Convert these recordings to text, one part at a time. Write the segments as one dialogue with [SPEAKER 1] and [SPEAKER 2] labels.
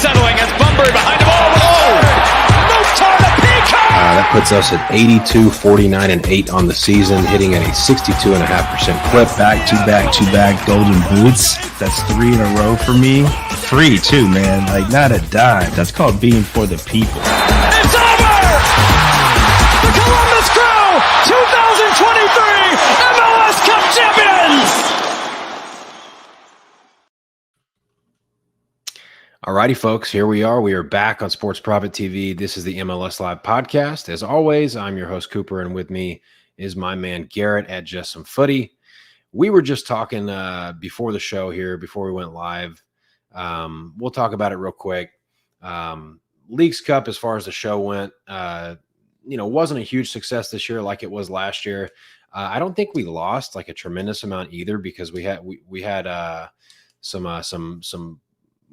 [SPEAKER 1] settling as Bunbury behind him.
[SPEAKER 2] That puts us at 82, 49, and 8 on the season, hitting at a 62.5% clip.
[SPEAKER 3] Back-to-back golden boots. That's 3 in a row for me. Free too, man. Like, not a dime. That's called being for the people.
[SPEAKER 1] It's over! The Columbus Crew, 2023 MLS Cup champions!
[SPEAKER 2] Alrighty, folks, here we are. We are back on Sports Profit TV. This is the MLS Live podcast. As always, I'm your host, Cooper, and with me is my man, Garrett at JsomeFooty. We were just talking before the show here, before we went live. We'll talk about it real quick. Leagues Cup, as far as the show went, wasn't a huge success this year like it was last year. I don't think we lost like a tremendous amount either, because we had some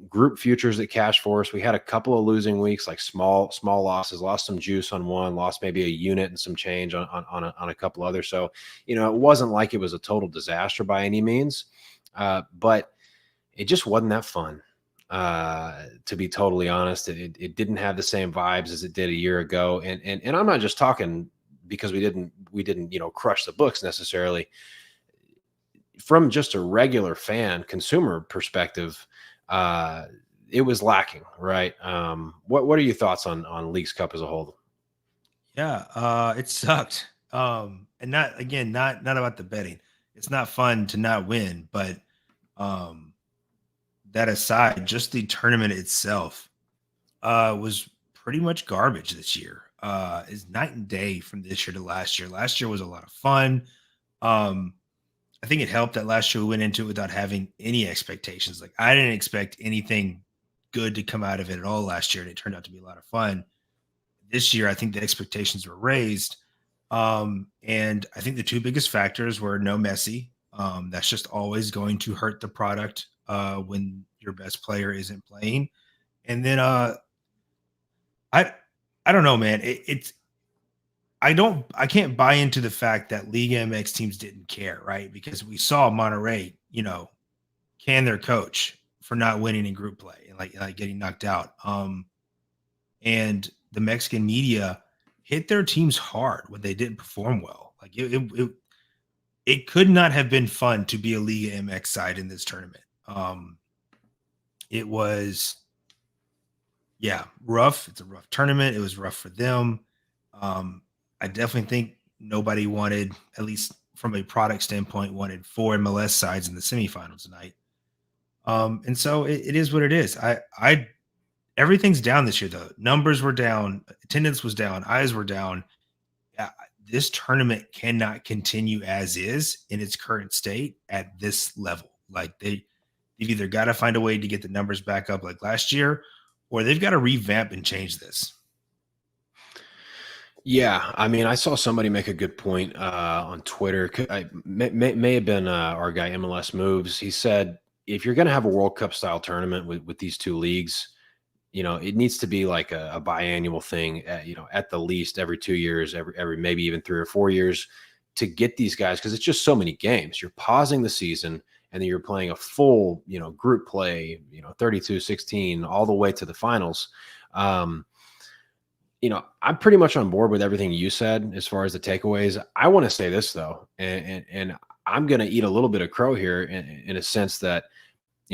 [SPEAKER 2] group futures that cashed for us. We had a couple of losing weeks, like small losses, lost some juice on one, lost maybe a unit and some change on a couple others. So, it wasn't like it was a total disaster by any means, but it just wasn't that fun. To be totally honest, it didn't have the same vibes as it did a year ago. And I'm not just talking because we didn't, crush the books necessarily. From just a regular consumer perspective, it was lacking, right? What are your thoughts on Leagues Cup as a whole?
[SPEAKER 3] Yeah, it sucked. And not about the betting. It's not fun to not win, but that aside, just the tournament itself was pretty much garbage this year. Is night and day from this year to last year. Last year was a lot of fun. I think it helped that last year we went into it without having any expectations. Like, I didn't expect anything good to come out of it at all last year, and it turned out to be a lot of fun. This year, I think the expectations were raised. And I think the two biggest factors were no Messi. That's just always going to hurt the product when your best player isn't playing. And then I don't know, man. I can't buy into the fact that Liga MX teams didn't care, right? Because we saw Monterrey, can their coach for not winning in group play and like getting knocked out. And the Mexican media hit their teams hard when they didn't perform well. Like it could not have been fun to be a Liga MX side in this tournament. It was, rough. It's a rough tournament. It was rough for them. I definitely think nobody wanted, at least from a product standpoint, wanted 4 MLS sides in the semifinals tonight. And so it is what it is. Everything's down this year, though. Numbers were down, attendance was down, eyes were down. This tournament cannot continue as is in its current state at this level. Like they've either got to find a way to get the numbers back up like last year, or they've got to revamp and change this.
[SPEAKER 2] Yeah, I mean, I saw somebody make a good point on Twitter. May have been our guy MLS Moves. He said, if you're going to have a World Cup style tournament with these two leagues, it needs to be like a biannual thing. At the least every 2 years, every maybe even 3 or 4 years, to get these guys, because it's just so many games. You're pausing the season, and then you're playing a full group play, 32-16 all the way to the finals. I'm pretty much on board with everything you said as far as the takeaways. I want to say this, though, and I'm going to eat a little bit of crow here in a sense that,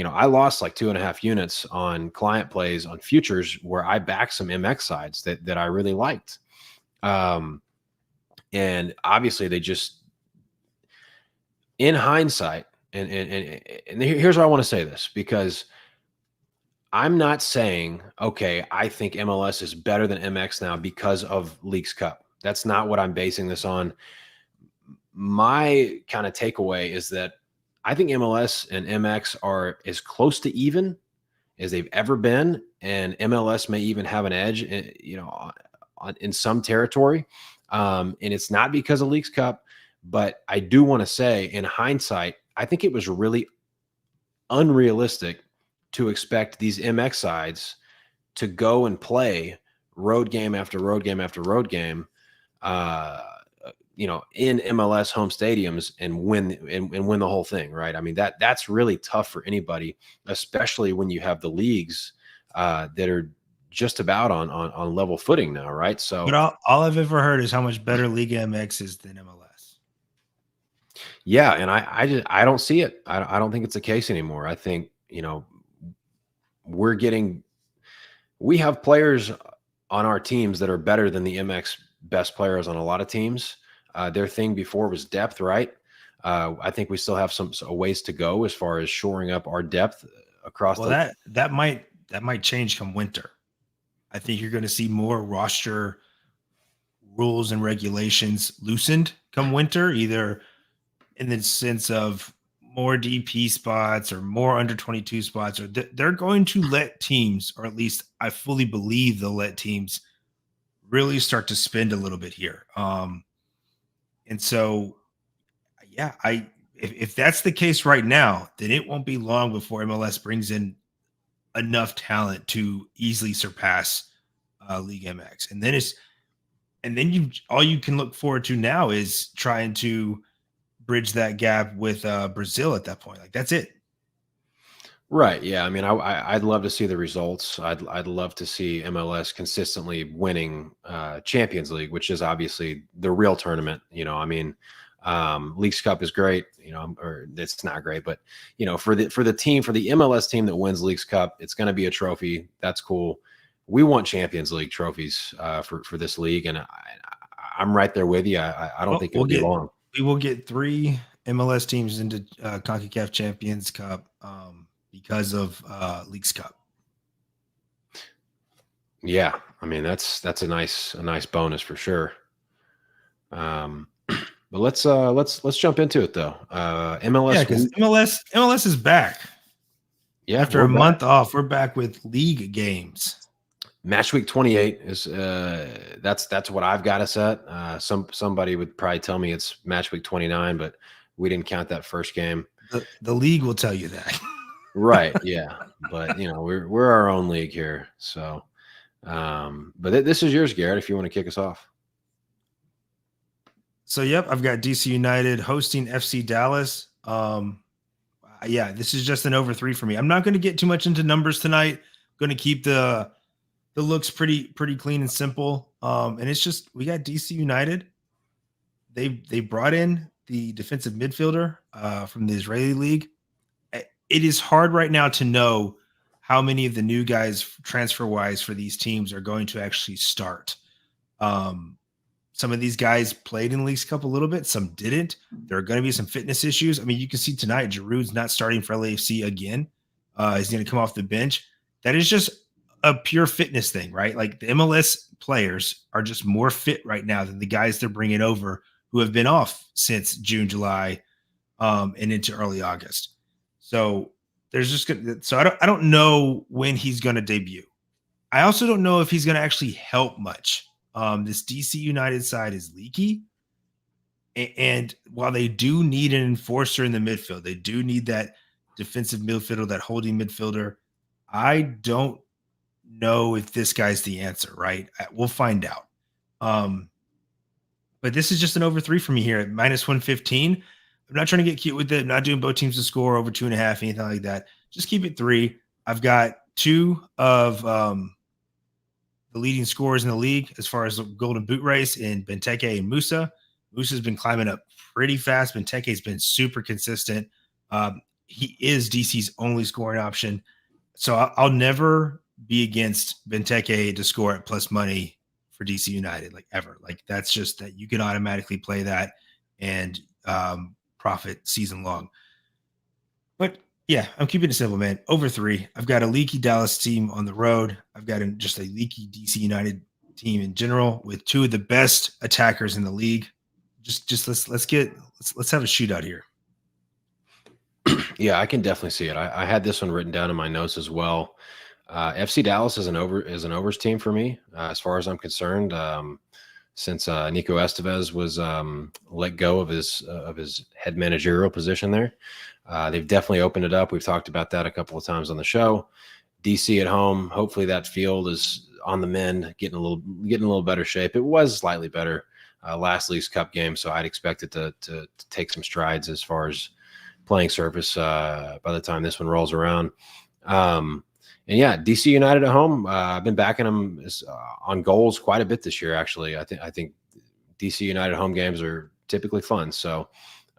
[SPEAKER 2] I lost like 2.5 units on client plays on futures where I backed some MX sides that I really liked. And obviously they just, in hindsight, and here's why I want to say this, because I'm not saying, okay, I think MLS is better than MX now because of Leagues Cup. That's not what I'm basing this on. My kind of takeaway is that I think MLS and MX are as close to even as they've ever been, and MLS may even have an edge, in some territory. And it's not because of Leagues Cup, but I do want to say, in hindsight, I think it was really unrealistic to expect these MX sides to go and play road game after road game after road game, in MLS home stadiums and win the whole thing, right? I mean, that's really tough for anybody, especially when you have the leagues that are just about on level footing now, right? So,
[SPEAKER 3] But all I've ever heard is how much better Liga MX is than MLS.
[SPEAKER 2] yeah, and I don't see it. I don't think it's the case anymore. I think, we have players on our teams that are better than the MX best players on a lot of teams. Their thing before was depth, right? I think we still have some ways to go as far as shoring up our depth across.
[SPEAKER 3] Well, that might change come winter. I think you're going to see more roster rules and regulations loosened come winter, either in the sense of more DP spots or more under 22 spots, or they're going to let teams, or at least I fully believe they'll let teams really start to spend a little bit here. And so, yeah, if that's the case right now, then it won't be long before MLS brings in enough talent to easily surpass League MX. And then all you can look forward to now is trying to bridge that gap with Brazil at that point. Like, that's it.
[SPEAKER 2] Right. Yeah. I mean, I'd love to see the results. I'd love to see MLS consistently winning Champions League, which is obviously the real tournament. I mean, Leagues Cup is great, or it's not great, but for the MLS team that wins Leagues Cup, it's going to be a trophy. That's cool. We want Champions League trophies for this league, and I'm right there with you. I don't think it'll be long.
[SPEAKER 3] We will get 3 MLS teams into CONCACAF Champions Cup because of Leagues Cup.
[SPEAKER 2] Yeah, I mean that's a nice bonus for sure. But let's jump into it though. MLS,
[SPEAKER 3] yeah, because MLS is back.
[SPEAKER 2] Yeah,
[SPEAKER 3] after a month off, we're back with league games.
[SPEAKER 2] Match week 28 is that's what I've got us at. Somebody would probably tell me it's match week 29, but we didn't count that first game.
[SPEAKER 3] The league will tell you that.
[SPEAKER 2] Right, yeah. But we're our own league here. So but this is yours, Garrett, if you want to kick us off.
[SPEAKER 3] So yep, I've got DC United hosting FC Dallas. Yeah, this is just an over 3 for me. I'm not going to get too much into numbers tonight. I'm going to keep the looks pretty clean and simple. And it's just, we got DC United. They brought in the defensive midfielder from the Israeli league. It is hard right now to know how many of the new guys transfer wise for these teams are going to actually start. Some of these guys played in Leagues Cup a little bit. Some didn't. There are going to be some fitness issues. I mean, you can see tonight, Giroud's not starting for LAFC again. He's going to come off the bench. That is just a pure fitness thing, right? Like, the MLS players are just more fit right now than the guys they're bringing over who have been off since June, July, and into early August. So there's just I don't know when he's going to debut. I also don't know if he's going to actually help much. This DC United side is leaky. And while they do need an enforcer in the midfield, they do need that defensive midfielder, that holding midfielder. I don't know if this guy's the answer, right? We'll find out. But this is just an over 3 for me here at -115. I'm not trying to get cute with it. I'm not doing both teams to score over 2.5, anything like that. Just keep it 3. I've got 2 of the leading scorers in the league as far as the Golden Boot race in Benteke and Musa. Musa's been climbing up pretty fast. Benteke's been super consistent. He is DC's only scoring option. So I'll never be against Benteke to score at plus money for DC United, like, ever. Like, that's just that you can automatically play that and profit season long. But yeah, I'm keeping it simple, man. Over 3. I've got a leaky Dallas team on the road. I've got just a leaky DC United team in general with 2 of the best attackers in the league. Just let's have a shootout here.
[SPEAKER 2] Yeah, I can definitely see it. I had this one written down in my notes as well. FC Dallas is an overs team for me, as far as I'm concerned. Since Nico Estevez was let go of his head managerial position there, they've definitely opened it up. We've talked about that a couple of times on the show. DC at home, hopefully that field is on the mend, getting a little better shape. It was slightly better last Leagues Cup game, so I'd expect it to take some strides as far as playing surface by the time this one rolls around. And yeah, DC United at home. I've been backing them on goals quite a bit this year. Actually, I think DC United home games are typically fun. So,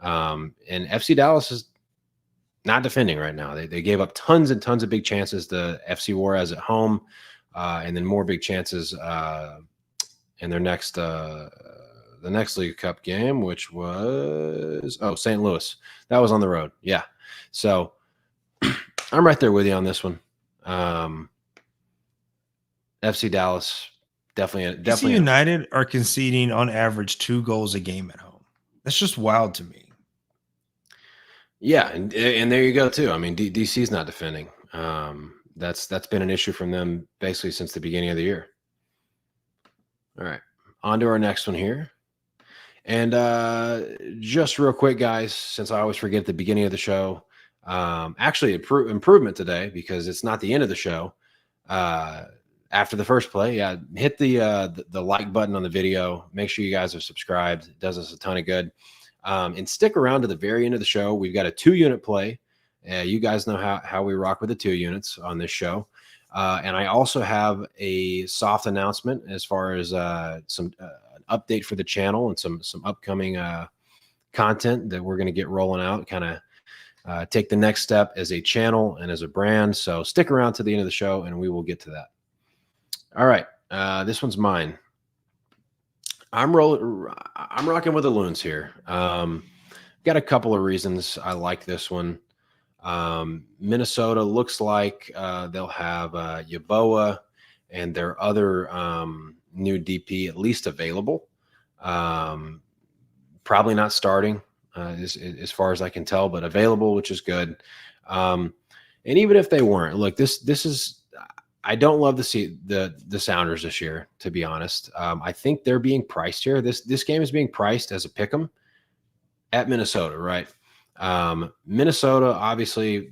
[SPEAKER 2] and FC Dallas is not defending right now. They gave up tons and tons of big chances to FC Juarez at home, and then more big chances in their next the next League Cup game, which was St. Louis. That was on the road. Yeah, so I'm right there with you on this one. FC Dallas definitely.
[SPEAKER 3] DC United are conceding on average 2 goals a game at home. That's just wild to me.
[SPEAKER 2] Yeah, and there you go too. I mean, DC's not defending. That's been an issue from them basically since the beginning of the year. All right, on to our next one here. And just real quick, guys, since I always forget at the beginning of the show, actually improvement today because it's not the end of the show. After the first play, yeah, hit the like button on the video. Make sure you guys are subscribed. It does us a ton of good. And stick around to the very end of the show. We've got a 2-unit play. You guys know how we rock with the 2 units on this show. And I also have a soft announcement as far as some an update for the channel and some upcoming content that we're going to get rolling out, kind of take the next step as a channel and as a brand. So stick around to the end of the show and we will get to that. All right. This one's mine. I'm rocking with the Loons here. Got a couple of reasons I like this one. Minnesota looks like they'll have Yeboah and their other new DP at least available. Probably not starting as far as I can tell, but available, which is good. And even if they weren't, look, this is. I don't love to see the Sounders this year, to be honest. I think they're being priced here. This game is being priced as a pick'em at Minnesota, right? Minnesota obviously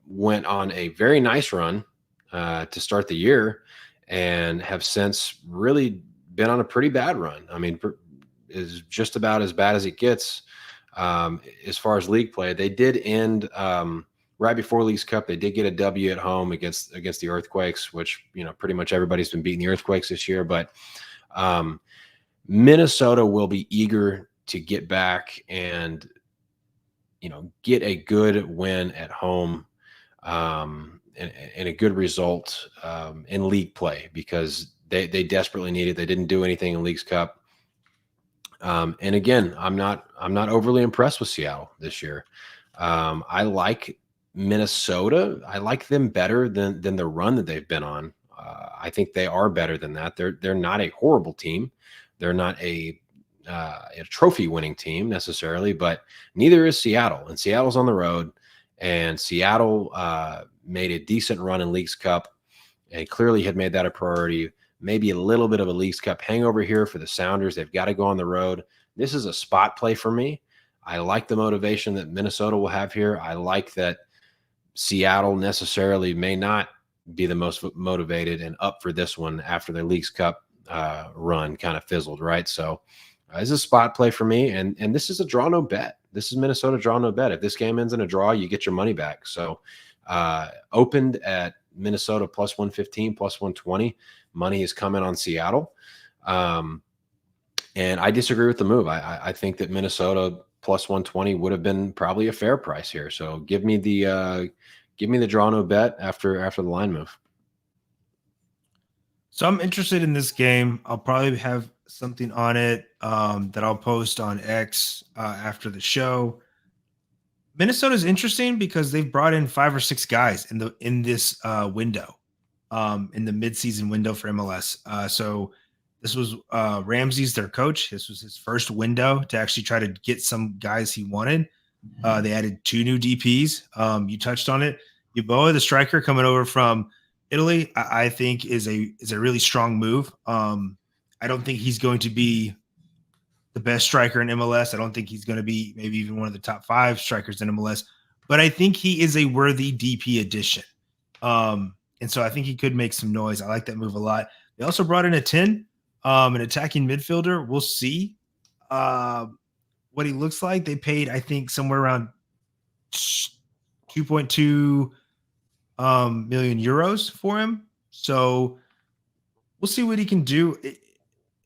[SPEAKER 2] went on a very nice run to start the year and have since really been on a pretty bad run. I mean, is just about as bad as it gets as far as league play. They did end right before Leagues Cup. They did get a W at home against the Earthquakes, which, you know, pretty much everybody's been beating the Earthquakes this year. But Minnesota will be eager to get back and, you know, get a good win at home and a good result in league play because they desperately need it. They didn't do anything in Leagues Cup. And again, I'm not overly impressed with Seattle this year. I like Minnesota. I like them better than the run that they've been on. I think they are better than that. They're not a horrible team. They're not a trophy winning team necessarily, but neither is Seattle. And Seattle's on the road, and Seattle made a decent run in Leagues Cup and clearly had made that a priority. Maybe a little bit of a Leagues Cup hangover here for the Sounders. They've got to go on the road. This is a spot play for me. I like the motivation that Minnesota will have here. I like that Seattle necessarily may not be the most motivated and up for this one after their Leagues Cup run kind of fizzled, right? So this is a spot play for me, and this is a draw no bet. This is Minnesota draw no bet. If this game ends in a draw, you get your money back. So opened at Minnesota plus 115, plus 120. Money is coming on Seattle. And I disagree with the move. I think that Minnesota plus 120 would have been probably a fair price here. So give me the draw no bet after the line move.
[SPEAKER 3] So I'm interested in this game. I'll probably have something on it that I'll post on X after the show. Minnesota is interesting because they've brought in 5 or 6 guys in this window, in the midseason window for MLS. So this was Ramsey's their coach. This was his first window to actually try to get some guys he wanted. They added 2 new DPs. You touched on it. Yeboah, the striker coming over from Italy, I think is a really strong move. I don't think he's going to be the best striker in MLS. I don't think he's going to be maybe even one of the top 5 strikers in MLS, but I think he is a worthy DP addition. And so I think he could make some noise. I like that move a lot. They also brought in a 10, an attacking midfielder. We'll see what he looks like. They paid, I think, somewhere around 2.2 million euros for him. So we'll see what he can do.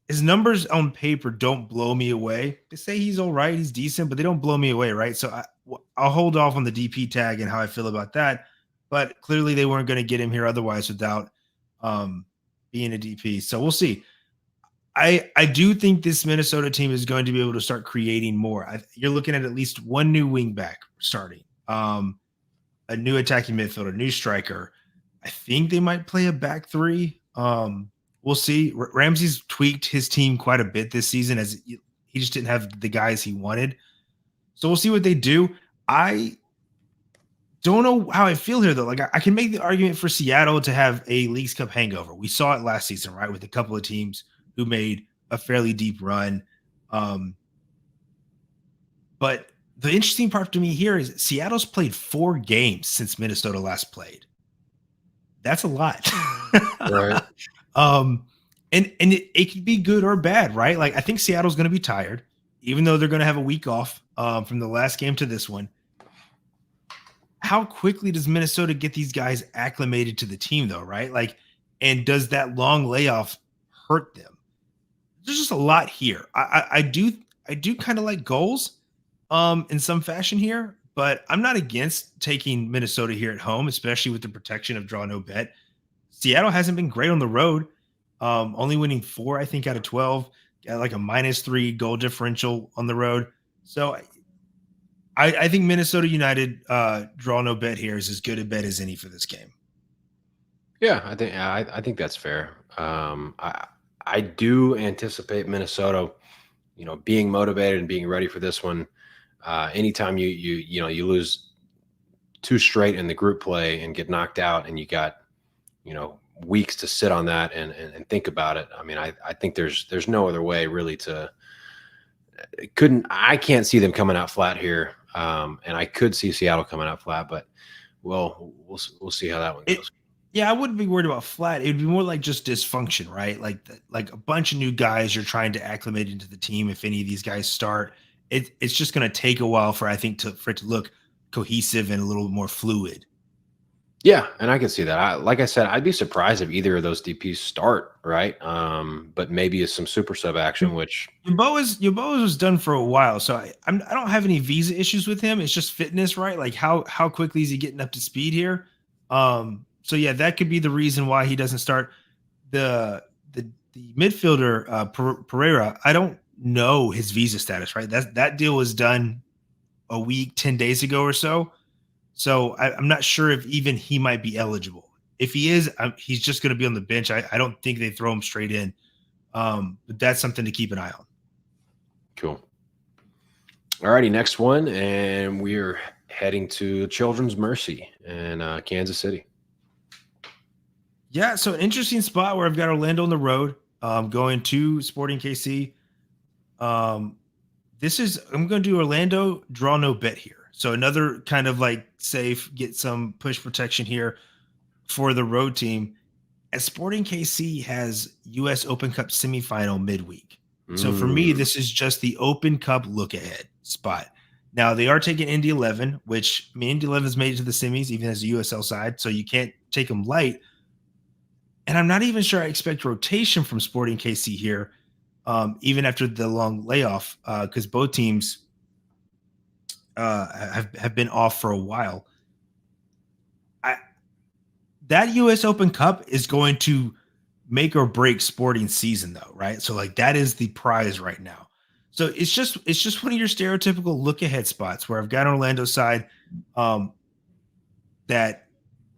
[SPEAKER 3] His numbers on paper don't blow me away. They say he's all right, he's decent, but they don't blow me away, right? So I'll hold off on the DP tag and how I feel about that. But clearly they weren't going to get him here otherwise without being a DP. So we'll see. I do think this Minnesota team is going to be able to start creating more. You're looking at least one new wingback starting, a new attacking midfielder, a new striker. I think they might play a back three. We'll see. Ramsey's tweaked his team quite a bit this season as he just didn't have the guys he wanted. So we'll see what they do. I don't know how I feel here, though. Like, I can make the argument for Seattle to have a Leagues Cup hangover. We saw it last season, right, with a couple of teams who made a fairly deep run. But the interesting part to me here is Seattle's played 4 games since Minnesota last played. That's a lot.
[SPEAKER 2] Right.
[SPEAKER 3] And it could be good or bad, right? Like, I think Seattle's going to be tired, even though they're going to have a week off from the last game to this one. How quickly does Minnesota get these guys acclimated to the team, though, right? Like, and does that long layoff hurt them? There's just a lot here. I do kind of like goals in some fashion here, but I'm not against taking Minnesota here at home, especially with the protection of draw no bet. Seattle hasn't been great on the road, only winning 4, I think, out of 12, got like a -3 goal differential on the road. So I think Minnesota United draw no bet here is as good a bet as any for this game.
[SPEAKER 2] Yeah, I think that's fair. I do anticipate Minnesota, being motivated and being ready for this one. Anytime you lose 2 straight in the group play and get knocked out, and you got weeks to sit on that and think about it. I mean, I think there's no other way really I can't see them coming out flat here. And I could see Seattle coming out flat, but we'll see how that one goes.
[SPEAKER 3] Yeah, I wouldn't be worried about flat. It would be more like just dysfunction, right? Like a bunch of new guys you're trying to acclimate into the team. If any of these guys start, it's just going to take a while for it to look cohesive and a little more fluid.
[SPEAKER 2] Yeah, and I can see that. Like I said, I'd be surprised if either of those DPs start, right? But maybe it's some super sub action, which
[SPEAKER 3] Yeboah was done for a while, so I don't have any visa issues with him. It's just fitness, right? Like how quickly is he getting up to speed here? So yeah, that could be the reason why he doesn't start. The midfielder Pereira, I don't know his visa status, right? That deal was done a week, 10 days ago or so. So I'm not sure if even he might be eligible. If he is, he's just going to be on the bench. I don't think they throw him straight in. But that's something to keep an eye on.
[SPEAKER 2] Cool. All righty, next one. And we're heading to Children's Mercy in Kansas City.
[SPEAKER 3] Yeah, so an interesting spot where I've got Orlando on the road, going to Sporting KC. I'm going to do Orlando, draw no bet here. So another kind of like safe, get some push protection here for the road team. As Sporting KC has U.S. Open Cup semifinal midweek. So for me, this is just the Open Cup look ahead spot. Now they are taking Indy 11, which Indy 11 has made it to the semis, even as a USL side. So you can't take them light. And I'm not even sure I expect rotation from Sporting KC here, even after the long layoff, because both teams have been off for a while. That U.S. Open Cup is going to make or break Sporting season, though, right? So like that is the prize right now. So it's just one of your stereotypical look ahead spots where I've got an Orlando side that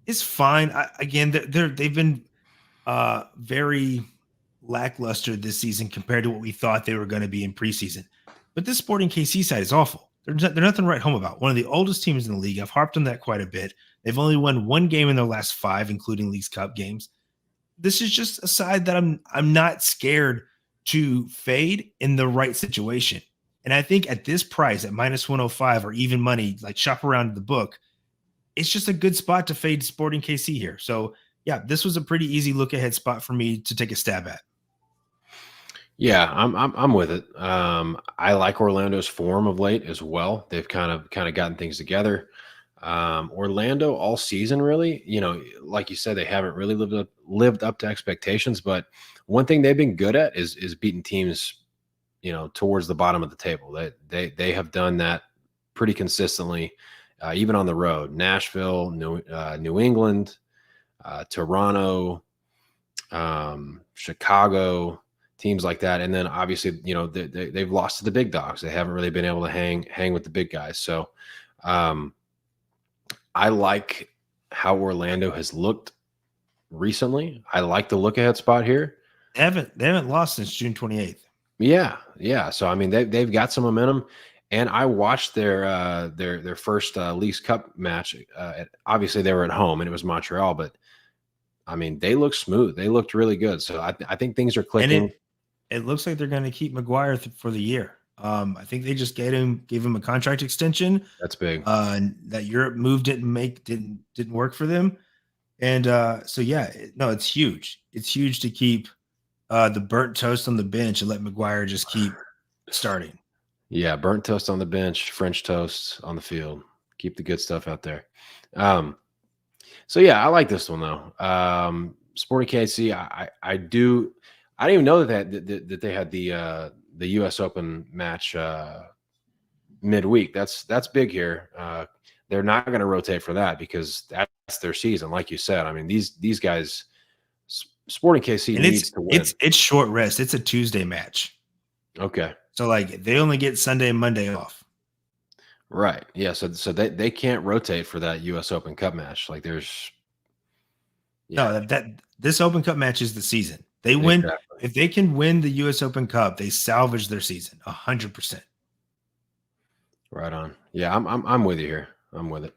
[SPEAKER 3] is fine. They've been very lackluster this season compared to what we thought they were going to be in preseason. But this Sporting KC side is awful. They're nothing to write home about. One of the oldest teams in the league. I've harped on that quite a bit. They've only won 1 game in their last 5, including Leagues Cup games. This is just a side that I'm not scared to fade in the right situation. And I think at this price, at -105 or even money, like shop around the book, it's just a good spot to fade Sporting KC here. So yeah, this was a pretty easy look ahead spot for me to take a stab at.
[SPEAKER 2] Yeah, I'm with it. I like Orlando's form of late as well. They've kind of gotten things together. Orlando all season, really, like you said, they haven't really lived up to expectations. But one thing they've been good at is beating teams, towards the bottom of the table. They have done that pretty consistently, even on the road. Nashville, New England, Toronto, Chicago, teams like that. And then obviously, they've lost to the big dogs. They haven't really been able to hang with the big guys. So I like how Orlando has looked recently. I like the look ahead spot here.
[SPEAKER 3] They haven't lost since June 28th.
[SPEAKER 2] Yeah. So I mean, they've got some momentum, and I watched their first Leagues Cup match. Obviously, they were at home, and it was Montreal, but I mean, they look smooth. They looked really good. So I think things are clicking.
[SPEAKER 3] And it looks like they're going to keep McGuire for the year. I think they just gave him a contract extension.
[SPEAKER 2] That's big.
[SPEAKER 3] That Europe move didn't work for them, and so yeah, it's huge. It's huge to keep the burnt toast on the bench and let McGuire just keep starting.
[SPEAKER 2] Yeah, burnt toast on the bench, French toast on the field. Keep the good stuff out there. So yeah, I like this one though. Sporting KC, I didn't even know that they had the U.S. Open match midweek. That's big here. They're not going to rotate for that because that's their season, like you said. I mean, these guys, Sporting KC needs to win.
[SPEAKER 3] It's short rest. It's a Tuesday match.
[SPEAKER 2] Okay.
[SPEAKER 3] So like they only get Sunday and Monday off.
[SPEAKER 2] Right. Yeah. So they can't rotate for that U.S. Open Cup match. Like there's
[SPEAKER 3] no that this Open Cup match is the season. They win. Exactly. If they can win the U.S. Open Cup, they salvage their season 100%.
[SPEAKER 2] Right on. Yeah, I'm with you here. I'm with it.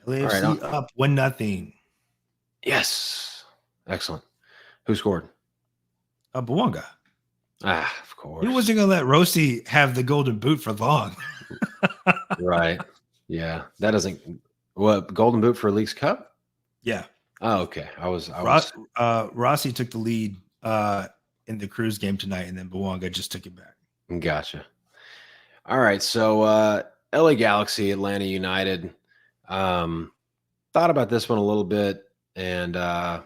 [SPEAKER 3] LAFC up 1-0.
[SPEAKER 2] Yes. Excellent. Who scored?
[SPEAKER 3] Bawanga.
[SPEAKER 2] Of course.
[SPEAKER 3] He wasn't going to let Rossi have the golden boot for long.
[SPEAKER 2] Right. Yeah. That doesn't. What, golden boot for Leagues Cup?
[SPEAKER 3] Yeah.
[SPEAKER 2] Oh, okay.
[SPEAKER 3] Rossi took the lead in the Cruise game tonight, and then Bawanga just took it back.
[SPEAKER 2] Gotcha. All right. So LA Galaxy, Atlanta United. Thought about this one a little bit, and I'm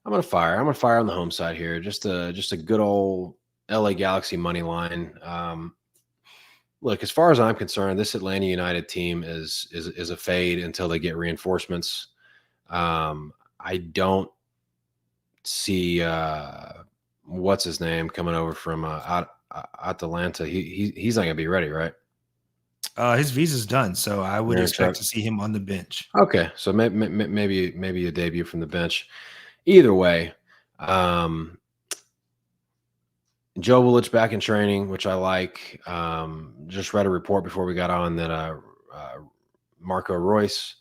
[SPEAKER 2] gonna fire on the home side here. Just a good old LA Galaxy money line. Look, as far as I'm concerned, this Atlanta United team is a fade until they get reinforcements. I don't see what's his name coming over from Atalanta. He's not gonna be ready, right?
[SPEAKER 3] His visa's done, so I would expect to see him on the bench.
[SPEAKER 2] Okay, so maybe a debut from the bench. Either way, Joe Willich back in training, which I like. Just read a report before we got on that Marco Royce,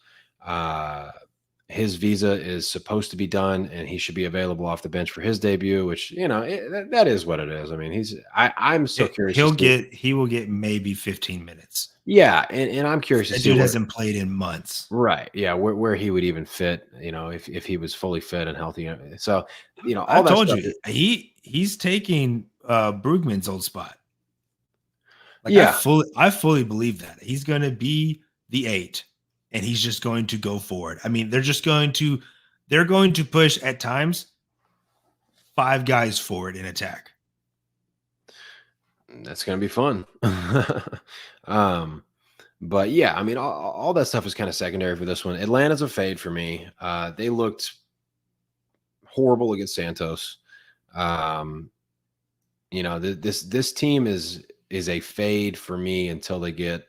[SPEAKER 2] his visa is supposed to be done, and he should be available off the bench for his debut. Which that is what it is. I mean, I'm so curious.
[SPEAKER 3] He will get maybe 15 minutes.
[SPEAKER 2] Yeah, and I'm curious to see.
[SPEAKER 3] Dude hasn't played in months.
[SPEAKER 2] Right. Yeah, where he would even fit, if he was fully fit and healthy. So, all
[SPEAKER 3] I
[SPEAKER 2] that
[SPEAKER 3] told
[SPEAKER 2] stuff
[SPEAKER 3] you he's taking Brugman's old spot. Like,
[SPEAKER 2] yeah,
[SPEAKER 3] I fully believe that he's going to be the 8, and he's just going to go forward. I mean, they're going to push at times 5 guys forward in attack.
[SPEAKER 2] That's going to be fun. But yeah, I mean, all that stuff is kind of secondary for this one. Atlanta's a fade for me. They looked horrible against Santos. This team is a fade for me until they get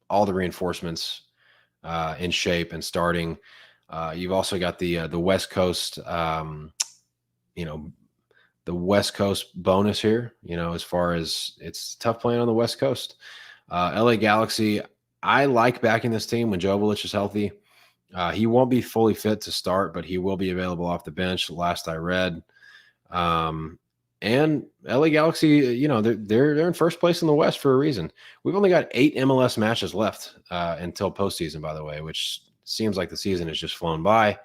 [SPEAKER 2] all the reinforcements in shape and starting. You've also got the West Coast, the West Coast bonus here, as far as it's tough playing on the West Coast. LA Galaxy, I like backing this team when Joe Willich is healthy. He won't be fully fit to start, but he will be available off the bench, last I read. And LA Galaxy, they're in first place in the West for a reason. We've only got 8 MLS matches left until postseason, by the way, which seems like the season has just flown by.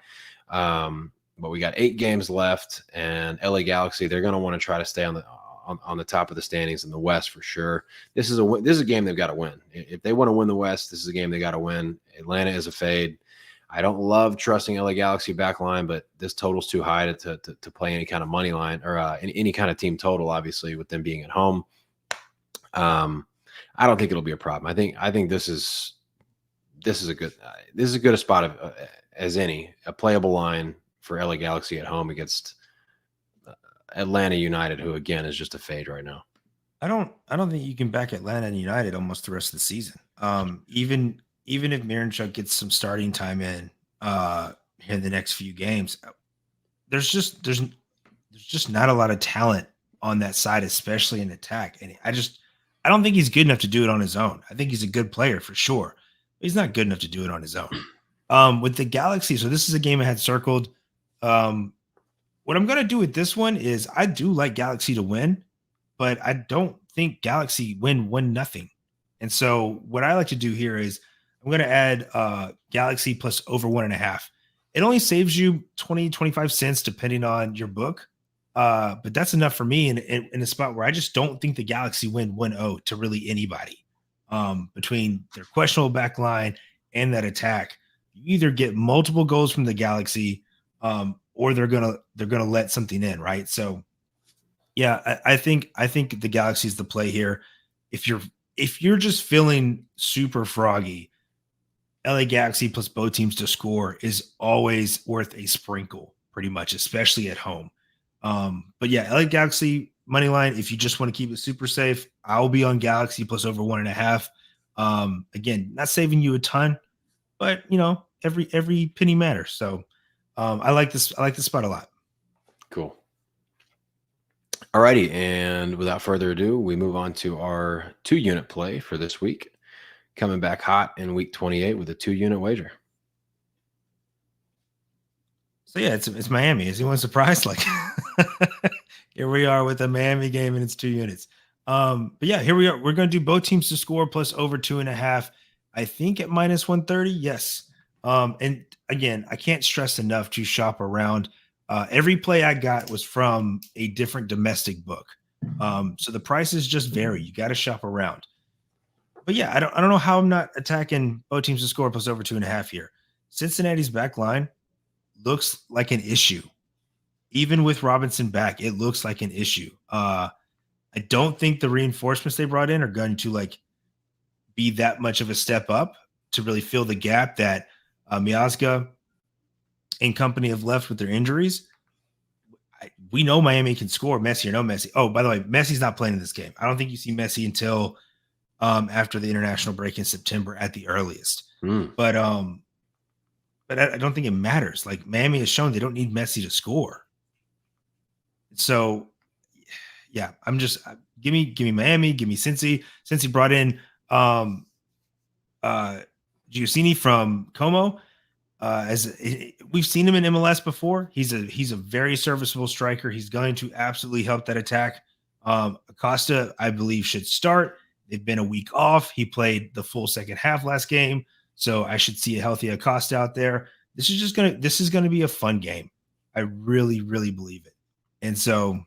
[SPEAKER 2] But we got 8 games left, and LA Galaxy, they're going to want to try to stay on on the top of the standings in the West for sure. This is a game they've got to win. If they want to win the West, this is a game they got to win. Atlanta is a fade. I don't love trusting LA Galaxy back line, but this total's too high to play any kind of money line or any kind of team total, obviously, with them being at home. I don't think it'll be a problem. I think this is a good a spot of, as any, a playable line for LA Galaxy at home against Atlanta United, who again is just a fade right now.
[SPEAKER 3] I don't think you can back Atlanta and United almost the rest of the season. Even if Miranchuk gets some starting time in the next few games, there's just not a lot of talent on that side, especially in attack. And I don't think he's good enough to do it on his own. I think he's a good player for sure. But he's not good enough to do it on his own. With the Galaxy, so this is a game I had circled. What I'm going to do with this one is I do like Galaxy to win, but I don't think Galaxy win 1-0. And so what I like to do here is I'm going to add Galaxy plus over 1.5. It only saves you 20, 25 cents depending on your book. But that's enough for me in a spot where I just don't think the Galaxy win 1-0 to really anybody. Between their questionable back line and that attack, you either get multiple goals from the Galaxy or they're gonna let something in, right? So yeah, I think the Galaxy is the play here. If you're just feeling super froggy, LA Galaxy plus both teams to score is always worth a sprinkle, pretty much, especially at home. But yeah, LA Galaxy money line. If you just want to keep it super safe, I'll be on Galaxy plus over 1.5. Again, not saving you a ton, but every penny matters. So I like this spot a lot.
[SPEAKER 2] Cool. Alrighty, and without further ado, we move on to our 2-unit play for this week. Coming back hot in week 28 with a 2-unit wager.
[SPEAKER 3] So yeah, it's Miami. Is anyone surprised? Like here we are with a Miami game and it's 2 units. But yeah, here we are. We're going to do both teams to score plus over 2.5. I think at minus 130. Yes. And again, I can't stress enough to shop around. Every play I got was from a different domestic book. So the prices just vary. You got to shop around. But yeah, I don't know how I'm not attacking both teams to score plus over 2.5 here. Cincinnati's back line looks like an issue. Even with Robinson back, it looks like an issue. I don't think the reinforcements they brought in are going to be that much of a step up to really fill the gap that Miazga and company have left with their injuries. We know Miami can score, Messi or no Messi. Oh, by the way, Messi's not playing in this game. I don't think you see Messi until after the international break in September at the earliest. But I don't think it matters. Like Miami has shown they don't need Messi to score. So yeah, I'm just give me Miami, give me Cincy. Cincy brought in Giussini from Como. We've seen him in MLS before. He's a very serviceable striker. He's going to absolutely help that attack. Acosta, I believe, should start. They've been a week off. He played the full second half last game, so I should see a healthy Acosta out there. This is gonna be a fun game. I really, really believe it. And so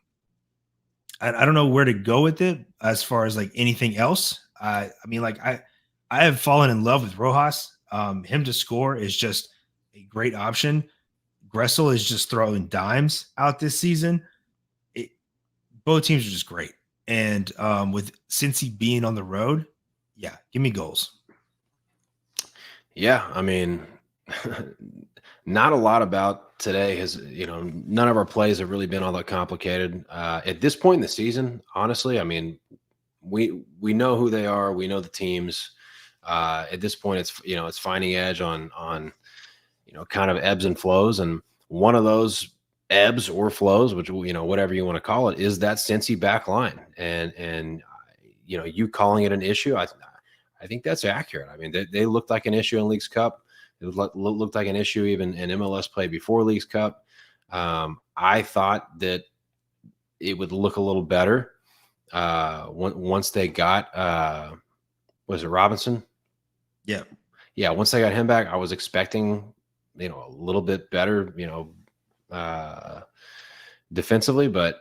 [SPEAKER 3] I don't know where to go with it as far as anything else. I have fallen in love with Rojas. Him to score is just a great option. Gressel is just throwing dimes out this season. Both teams are just great. And with Cincy being on the road, yeah, give me goals.
[SPEAKER 2] Yeah, I mean, not a lot about today has, none of our plays have really been all that complicated. At this point in the season, honestly, I mean, we know who they are. We know the teams. At this point, it's finding edge on kind of ebbs and flows. And one of those ebbs or flows, which, whatever you want to call it, is that Cincy back line. And you calling it an issue, I think that's accurate. I mean, they looked like an issue in Leagues Cup. It looked like an issue even in MLS play before Leagues Cup. I thought that it would look a little better once they got was it Robinson? Yeah. Once they got him back, I was expecting a little bit better defensively, but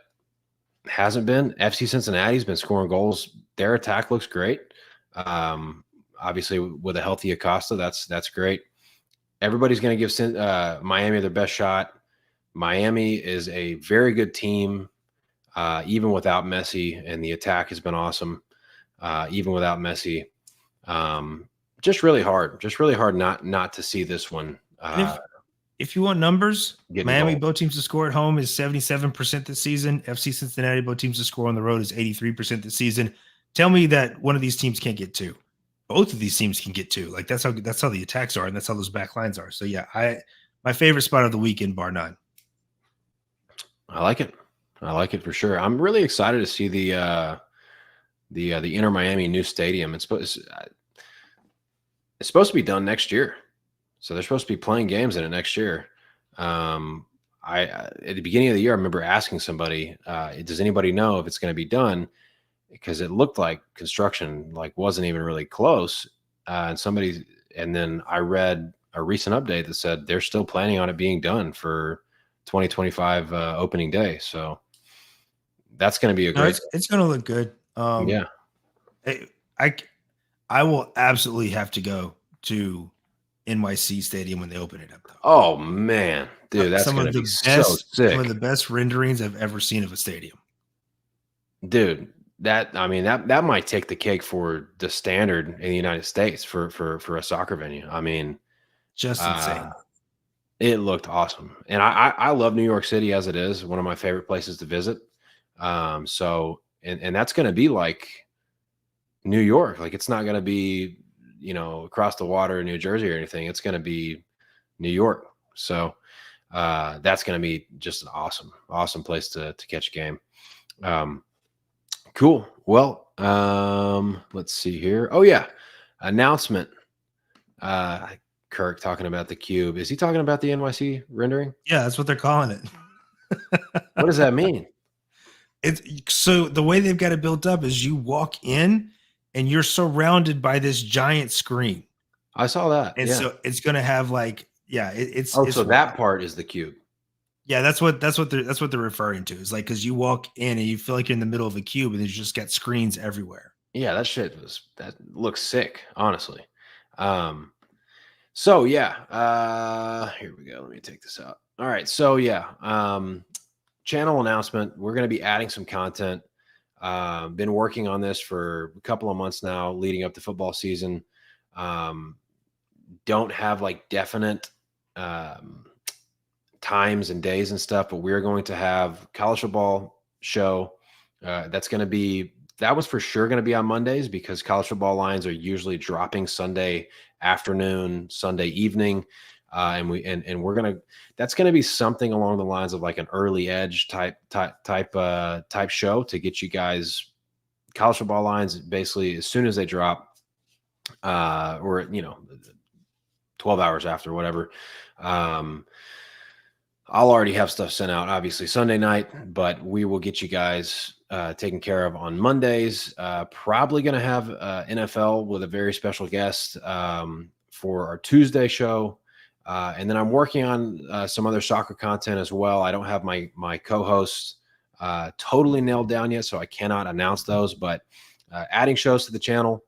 [SPEAKER 2] Hasn't been. FC Cincinnati's been scoring goals. Their attack looks great. Obviously, with a healthy Acosta, that's great. Everybody's going to give Miami their best shot. Miami is a very good team, even without Messi, and the attack has been awesome, even without Messi. Just really hard not to see this one.
[SPEAKER 3] If you want numbers, Miami
[SPEAKER 2] involved.
[SPEAKER 3] both teams to score at home is 77% this season. FC Cincinnati both teams to score on the road is 83% this season. Tell me that one of these teams can't get two. Both of these teams can get two. Like that's how the attacks are, and that's how those back lines are. So yeah, my favorite spot of the weekend, bar none.
[SPEAKER 2] I like it. I like it for sure. I'm really excited to see the Inter Miami new stadium. It's supposed to be done next year. So they're supposed to be playing games in it next year. At the beginning of the year, I remember asking somebody, does anybody know if it's going to be done? Because it looked like construction wasn't even really close. And then I read a recent update that said they're still planning on it being done for 2025 opening day. So that's going to be a great.
[SPEAKER 3] It's going to look good.
[SPEAKER 2] Yeah.
[SPEAKER 3] I will absolutely have to go to NYC Stadium when they open it up, though.
[SPEAKER 2] Oh man, dude, that's going to be so sick.
[SPEAKER 3] Some of the best renderings I've ever seen of a stadium.
[SPEAKER 2] Dude, that might take the cake for the standard in the United States for a soccer venue. I mean,
[SPEAKER 3] just insane.
[SPEAKER 2] It looked awesome, and I love New York City as it is, one of my favorite places to visit. So that's going to be like New York. Like it's not going to be across the water in New Jersey or anything. It's going to be New York. So that's going to be just an awesome place to catch a game. Cool. Well, let's see here. Oh yeah. Announcement. Kirk talking about the cube. Is he talking about the NYC rendering?
[SPEAKER 3] Yeah, that's what they're calling it.
[SPEAKER 2] What does that mean?
[SPEAKER 3] So the way they've got it built up is you walk in and you're surrounded by this giant screen.
[SPEAKER 2] I saw that.
[SPEAKER 3] And so it's going to have it's
[SPEAKER 2] so that part is the cube.
[SPEAKER 3] Yeah, that's what they're referring to. Is like because you walk in and you feel like you're in the middle of a cube and there's just got screens everywhere.
[SPEAKER 2] Yeah, that looks sick, honestly. So yeah, here we go. Let me take this out. All right. So yeah, channel announcement. We're going to be adding some content. Been working on this for a couple of months now, leading up to football season. Don't have definite times and days and stuff, but we're going to have college football show. That was for sure going to be on Mondays because college football lines are usually dropping Sunday afternoon, Sunday evening. That's going to be something along the lines of like an early edge type show to get you guys college football lines basically as soon as they drop, or 12 hours after, whatever. I'll already have stuff sent out, obviously Sunday night, but we will get you guys taken care of on Mondays. Probably going to have NFL with a very special guest for our Tuesday show. And then I'm working on some other soccer content as well. I don't have my co-hosts totally nailed down yet, so I cannot announce those, but adding shows to the channel.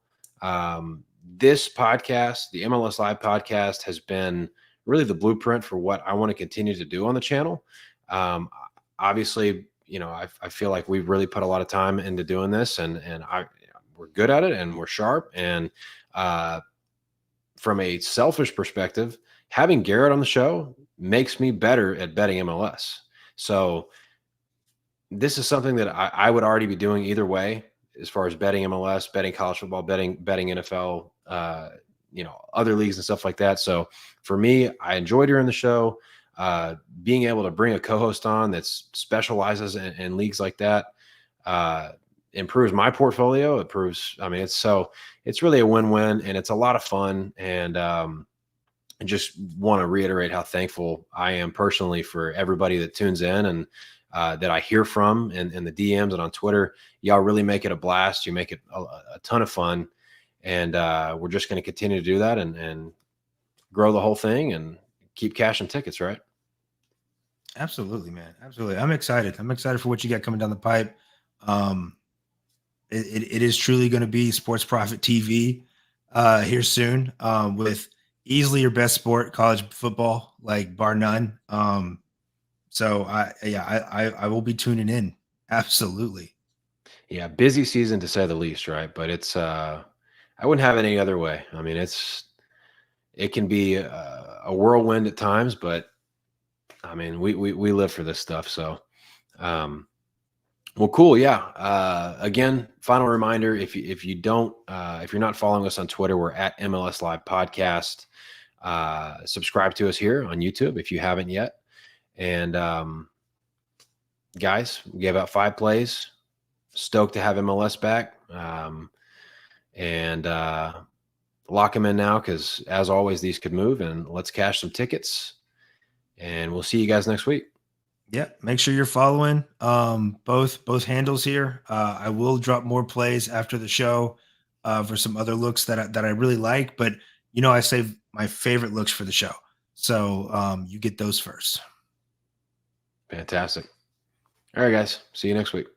[SPEAKER 2] This podcast, the MLS Live podcast, has been really the blueprint for what I want to continue to do on the channel. Obviously, I feel like we've really put a lot of time into doing this, and we're good at it and we're sharp. And from a selfish perspective, having Garrett on the show makes me better at betting MLS. So this is something that I would already be doing either way, as far as betting MLS, betting college football, betting NFL, other leagues and stuff like that. So for me, I enjoy doing the show. Being able to bring a co-host on that specializes in leagues like that improves my portfolio. It's really a win-win, and it's a lot of fun. And I just want to reiterate how thankful I am personally for everybody that tunes in and that I hear from in the DMs and on Twitter. Y'all really make it a blast. You make it a ton of fun. And we're just going to continue to do that and grow the whole thing and keep cashing tickets, right?
[SPEAKER 3] Absolutely, man. Absolutely. I'm excited. I'm excited for what you got coming down the pipe. It is truly going to be Sports Prophet TV here soon, with easily your best sport, college football, like bar none. So I will be tuning in. Absolutely.
[SPEAKER 2] Yeah, busy season to say the least, right? But it's I wouldn't have it any other way. I mean, it can be a whirlwind at times, but I mean, we live for this stuff. So, well, cool. Yeah. Again, final reminder: if you don't, if you're not following us on Twitter, we're at MLS Live Podcast. Subscribe to us here on YouTube if you haven't yet. And guys, we gave out 5 plays. Stoked to have MLS back. And lock them in now because, as always, these could move. And let's cash some tickets. And we'll see you guys next week.
[SPEAKER 3] Yeah, make sure you're following both handles here. I will drop more plays after the show for some other looks that I really like, but I save my favorite looks for the show, so you get those first.
[SPEAKER 2] Fantastic. All right, guys. See you next week.